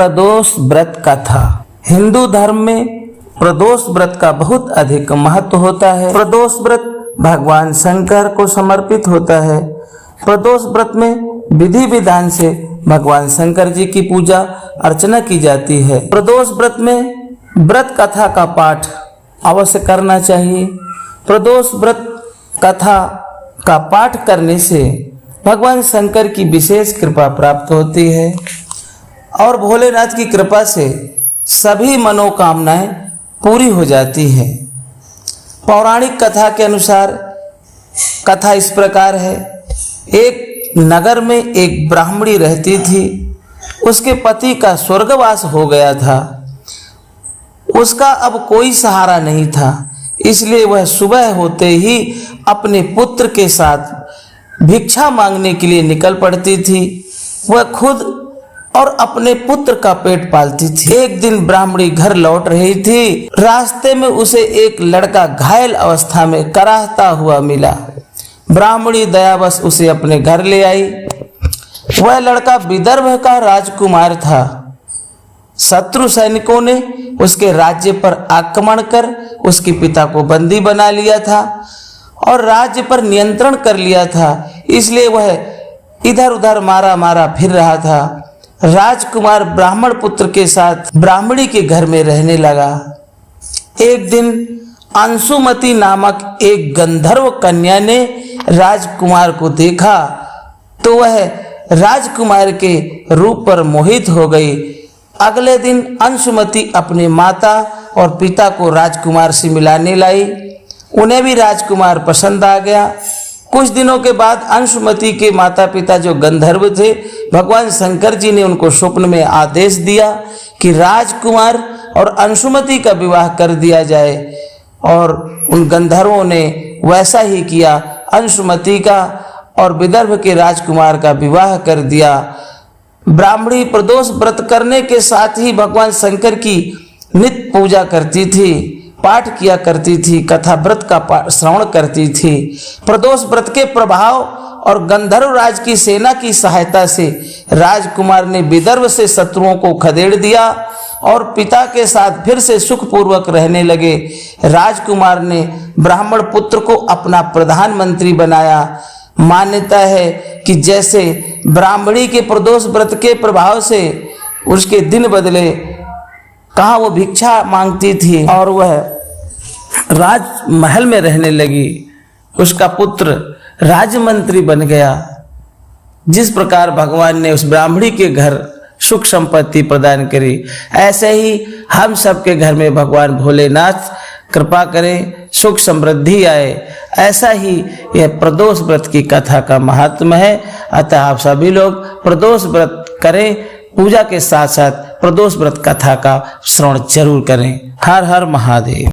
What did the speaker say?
प्रदोष व्रत कथा। हिंदू धर्म में प्रदोष व्रत का बहुत अधिक महत्व होता है। प्रदोष व्रत भगवान शंकर को समर्पित होता है। प्रदोष व्रत में विधि विधान से भगवान शंकर जी की पूजा अर्चना की जाती है। प्रदोष व्रत में व्रत कथा का पाठ अवश्य करना चाहिए। प्रदोष व्रत कथा का पाठ करने से भगवान शंकर की विशेष कृपा प्राप्त होती है और भोलेनाथ की कृपा से सभी मनोकामनाएं पूरी हो जाती हैं। पौराणिक कथा के अनुसार कथा इस प्रकार है। एक नगर में एक ब्राह्मणी रहती थी। उसके पति का स्वर्गवास हो गया था। उसका अब कोई सहारा नहीं था, इसलिए वह सुबह होते ही अपने पुत्र के साथ भिक्षा मांगने के लिए निकल पड़ती थी। वह खुद और अपने पुत्र का पेट पालती थी। एक दिन ब्राह्मणी घर लौट रही थी। रास्ते में उसे एक लड़का घायल अवस्था में कराहता हुआ मिला। ब्राह्मणी दयावश उसे अपने घर ले आई। वह लड़का विदर्भ का राजकुमार था। शत्रु सैनिकों ने उसके राज्य पर आक्रमण कर उसके पिता को बंदी बना लिया था और राज्य पर नियंत्रण कर लिया था, इसलिए वह इधर उधर मारा मारा फिर रहा था। राजकुमार ब्राह्मण पुत्र के साथ ब्राह्मणी के घर में रहने लगा। एक दिन अंशुमती नामक एक गंधर्व कन्या ने राजकुमार को देखा तो वह राजकुमार के रूप पर मोहित हो गई। अगले दिन अंशुमती अपने माता और पिता को राजकुमार से मिलाने लाई। उन्हें भी राजकुमार पसंद आ गया। कुछ दिनों के बाद अंशुमती के माता पिता जो गंधर्व थे, भगवान शंकर जी ने उनको स्वप्न में आदेश दिया कि राजकुमार और अंशुमती का विवाह कर दिया जाए और उन गंधर्वों ने वैसा ही किया। अंशुमती का और विदर्भ के राजकुमार का विवाह कर दिया। ब्राह्मणी प्रदोष व्रत करने के साथ ही भगवान शंकर की नित्य पूजा करती थी, पाठ किया करती थी, कथा व्रत का श्रवण करती थी। प्रदोष व्रत के प्रभाव और गंधर्व राज की सेना की सहायता से राजकुमार ने विदर्भ से शत्रुओं को खदेड़ दिया और पिता के साथ फिर से सुखपूर्वक रहने लगे। राजकुमार ने ब्राह्मण पुत्र को अपना प्रधानमंत्री बनाया। मान्यता है कि जैसे ब्राह्मणी के प्रदोष व्रत के प्रभाव से उसके दिन बदले, कहाँ वो भिक्षा मांगती थी और वह राजमहल में रहने लगी। उसका पुत्र राजमंत्री बन गया। जिस प्रकार भगवान ने उस ब्राह्मणी के घर सुख संपत्ति प्रदान करी, ऐसे ही हम सबके घर में भगवान भोलेनाथ कृपा करें, सुख समृद्धि आए। ऐसा ही यह प्रदोष व्रत की कथा का महात्म है। अतः आप सभी लोग प्रदोष व्रत करें, पूजा के साथ साथ प्रदोष व्रत कथा का श्रवण जरूर करें। हर हर महादेव।